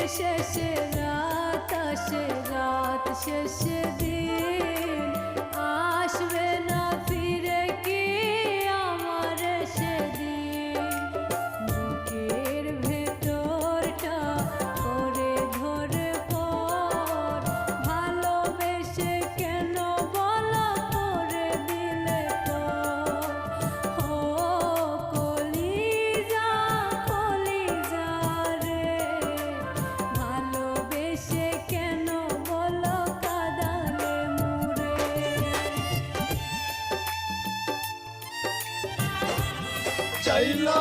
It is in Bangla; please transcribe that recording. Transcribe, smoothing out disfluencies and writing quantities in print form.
শেষে রাত আসে, রাত শেষে দিন আসবে না ফিরে কি আমার সেদিন। বুকের ভেতরটা করে ধরে পর ভালোবেসে কেন বলো করে দিলে পর। ও কলিজা কলিজা রে ভালোবেসে কেন বলো কাঁদালে মুরে। চাইলা